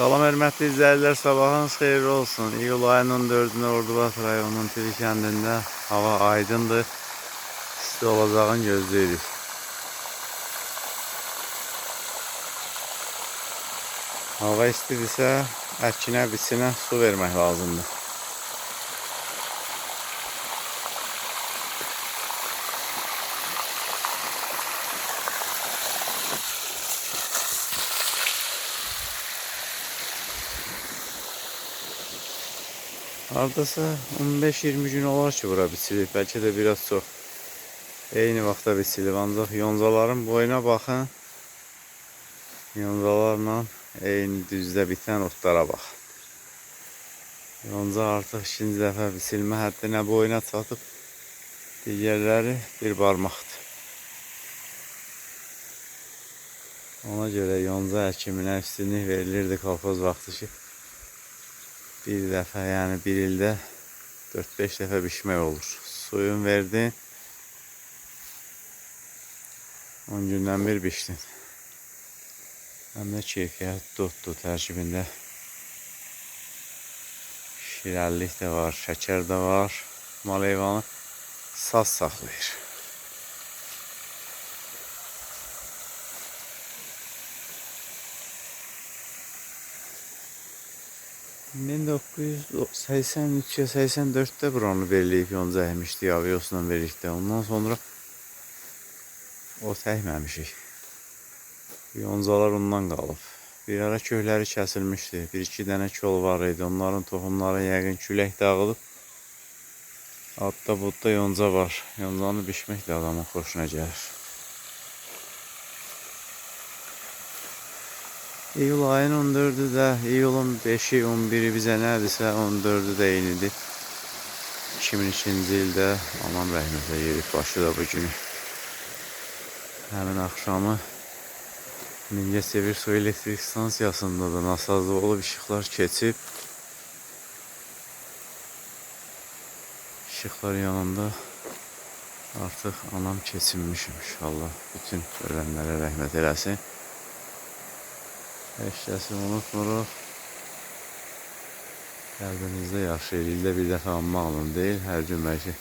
Salam hörmətli izləyicilər, sabahınız xeyirli olsun. İyul ayının 14-ünə Ordubad rayonunun Tiri kəndində hava aydındır. İsti olacağını gözləyirik. Hava istidirsə, əkinə, biçinə su vermək lazımdır. Hardasa 15-20 gün olar ki, bura biçilib. Bəlkə də biraz çox. Eyni vaxtda biçilib. Ancaq yoncaların boyuna baxın. Yoncalarla eyni düzdə bitən otlara baxın. Yonca artıq ikinci dəfə biçilmə həddinə boyuna çatıb. Digərləri bir barmaqdır. Ona görə yonca əkiminə üstünlük verilirdi kolxoz vaxtı ki, bir dəfə, yəni bir ildə 4-5 dəfə biçmək olur. Suyun verdin, 10 gündən bir biçdin. Həm də keyfiyyət dotdur tərkibində. Şirəllik də var, şəkər də var. Mal heyvanı saz saxlayır. Mən 1983-84'də buranı veriliyib, yonca əkmişdik, aviosla verikdə. Ondan sonra o təkməmişik. Yoncalar ondan qalıb. Bir ara köyləri kəsilmişdi. 1-2 dənə kol var idi. Onların toxumları yəqin külək dağılıb. Adda budda yonca var. Yoncanı biçmək də adamın xoşuna gəlir. İyul ayının 14'ü də, iyulun 5'i, 11'i bizə nədirsə, 14'ü də eynidir. 2002-ci ildə anam rəhmətə yerib başı da bu günü. Həmin axşamı Mingəçevir su elektrik stansiyasında da nasazlı olub, işıqlar keçib. İşıqlar yanında artıq anam keçinmişmiş. Allah bütün ölənlərə rəhmət eləsin. Heç kəsi unutmuruq. Qəlbinizdə yaşayır. İldə bir dəfə anmaqla deyil. Hər gün bəlkə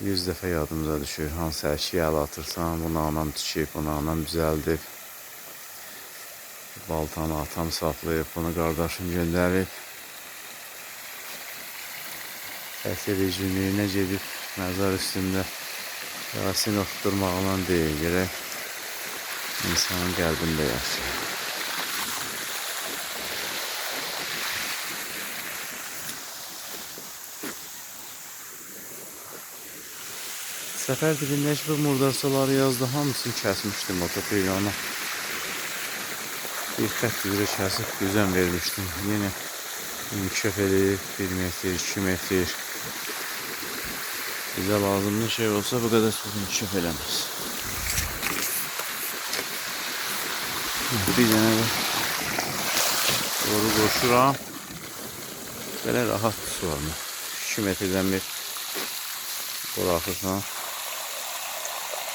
100 dəfə yadımıza düşür. Hansı əşki əl atırsan, bunu anam tikib, bunu anam düzəldib. Baltanı atam saplayıb, bunu qardaşım göndərib. Əsir icrinliyinə gedib, məzar üstündə Yasin oxutturmaqla deyil. Gerək İnsanın qəlbində yaşayır. Səfər dibindəki bu murdarçaları yazdı, hamısını kəsmişdim otopiyona. Bir xət üzrə kəsib düzən vermişdim. Yenə inkişaf edib 1 metr, 2 metr. Bizə lazımlı şey olsa bu qədər çox inkişaf eləməz. Bir dənə də doğru qoşuram. Belə rahat su var. 2 metrdən bir buraxırsan.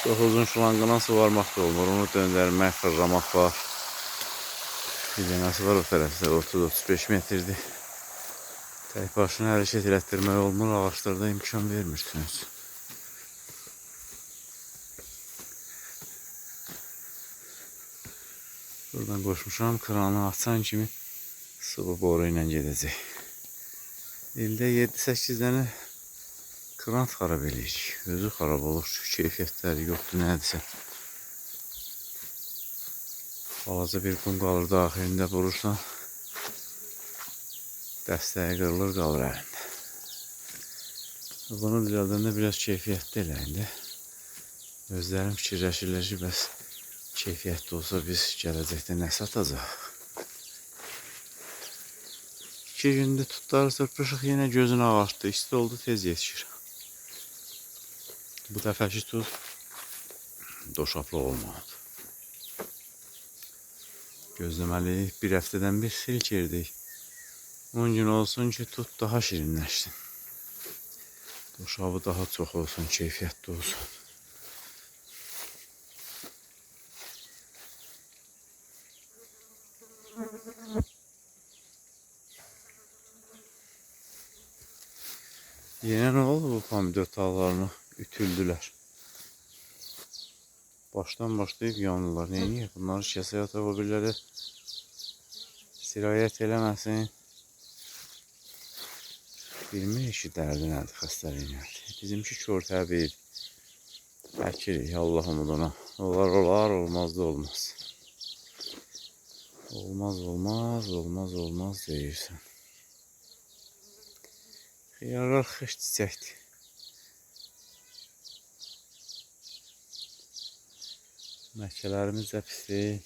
Çox uzun şlanqından su varmaq da olmur. Onu döndərmək, fırlamaq var. Bir dənəsi var o tərəfdə, 30-35 metrdir. Tək başına hərəkət elətdirmək olmur. Ağaçlarda imkan vermirsiniz. Buradan qoşmuşam, kranı açan kimi sıvı boru ilə gedəcək. İldə 7-8 dənə kran xarab eləyirik. Özü xarab olur, keyfiyyətləri yoxdur, nədirsə. Balaca bir qum qalır daxilində vurursan, dəstəyi qırılır, qalır əlində. Bunu düzəldəndə biraz keyfiyyətli eləyində. Özlərim fikirləşirlər ki, bəs keyfiyyətli olsa biz gələcəkdə nə satacaq? 2 gündə tutları sırpışıq, yenə gözün ağartdı. İsti oldu, tez yetişir. Bu dəfəki tut doşaplı olmalıdır. Gözləməliyik. Bir həftədən bir silk yerdik. 10 gün olsun ki, tut daha şirinləşsin. Doşabı daha çox olsun, keyfiyyətli olsun. Yine ne oldu bu pomidor tallarını? Ütüldüler. Baştan başlayıp yandılar. Neyi? Bunları kəsəyə ata o biriləri sirayət eləməsin. Bilmirik ki, dərdi nədir, xəstəliyi nədir. Bizimki kör təbii. Əkirik, Allah'ım odana. Olar, olmaz da olmaz. Olmaz deyirsən. Xiyarlar xış çiçəkdir. Məhkələrimiz də pisdir.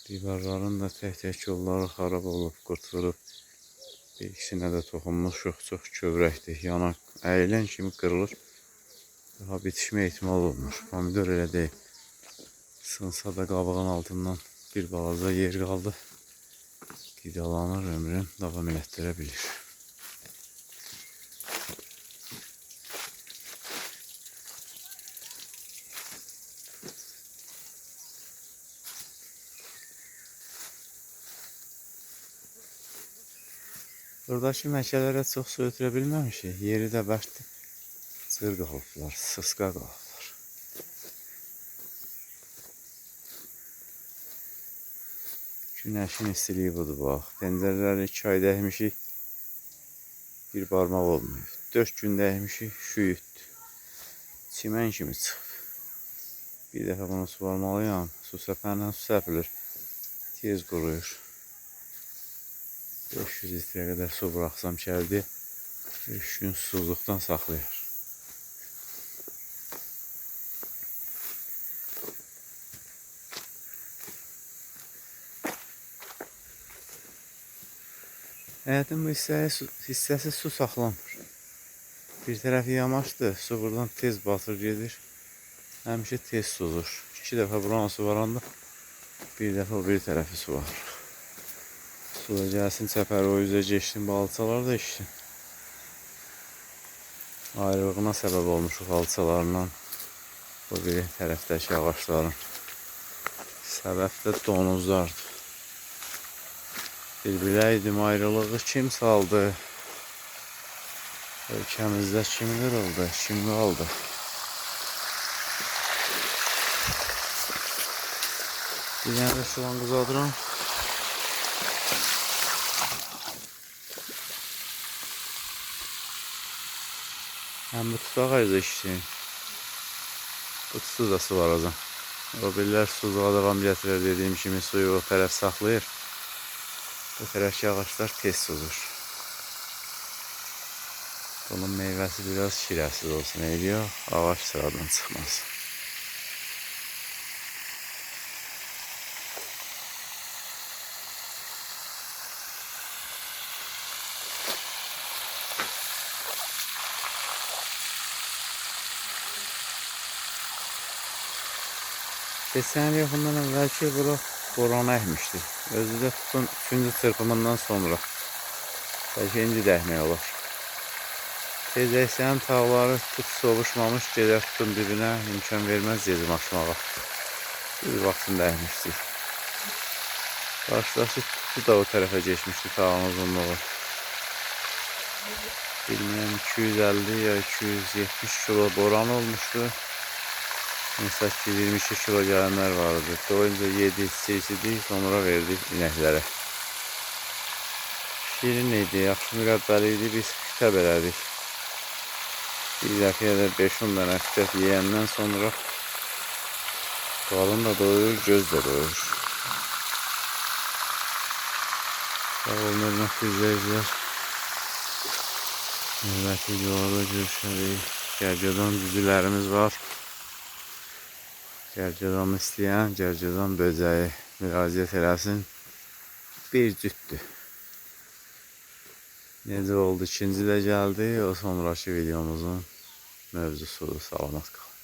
Biberların da tək yolları xarab olub, qurtulub. Bir ikisinə də toxunmuşuq, çox kövrəkdir. Yanak əyilən kimi qırılır. Daha bitişmə ehtimal olmur. Pomidor elə deyil. Sınsa da qabığın altından bir balaca yer qaldı. Qidalanır, ömrün davam elətdirə bilir. Buradakı məkələrə çox su ötürə bilməmişik. Yeri də bərtdir. Cır qalıblar, sısqa qalıblar. Günəşin istiliyi budur, bax. Pəncərələri 2 ay dəymişik. Bir barmaq olmuyor. 4 gün dəymişik, şüyüddü. Çimən kimi çıxıb. Bir dəfə bunu suvarmalıyam. Su səpərlə su səpilir. Tez quruyur. 500 litrə qədər su bıraxsam kəldi 3 gün susuzluqdan saxlayır. Həyətin bu hissəsi su saxlamır. Bir tərəfi yamaçdır, su buradan tez batır gedir. Həmişə tez suzur. 2 dəfə buranı su varanda bir dəfə o bir tərəfi su var. Suda gəlsin çəpəri o üzə geçsin, balçalar da işsin. Ayrılığına səbəb olmuşuq balçalarından. Bu bir tərəfdəki ağaçların. Səbəb də donuzlardır. Bir biləydim ayrılığı kim saldı? Ölkəmizdə kim qırıldı, kim qaldı? Bir dənə də şu an uzadıram. Həm bu tutaq ayıza işləyim. Bu tutu da su var azam. O birlər suzuğa davam gətirir dediyim kimi suyu o tərəf saxlayır. Bu tərəfki ağaçlar tez suzur. Bunun meyvəsi biraz şirəsiz olsun ediyor. Ağaç sıradan çıxmaz. Geçen yaxından əvvəlki bura boran əhmişdi. Özü də tutun 3-cü çırpımından sonra. Bəlkə indi də əhmək olur. Tez əksən tağları tut soğuşmamış gedər tutun dibinə imkan verməz gezim açmağa. Bir vaxtında əhmişdik. Qarşıdakı tutu da o tərəfə geçmişdi tağın uzunluğu. Bilməyəm 250 ya 270 kilo boran olmuşdu. Mesela 22 kilo gelenler vardı. Dolayınca 7 çeşidi sonra verdik inəklərə. Şirin idi, yaxşı mürəbbəli idi, biz kütəb elədik. Bir dəfəyə də 5-10 dənə kütəb yeyəndən sonra qarın da doyur, göz də doyur. Sağ olun, hörmətli izləyicilər. Növbəti videoda görüşərik. Gərgədan düzülərimiz var. Gərgədan istəyən, gərgədan böcəyi müraciət eləsin. Bir cütdür. Necə oldu? İkinci də gəldi. O sonraki videomuzun mövzusudur. Salamat qalın.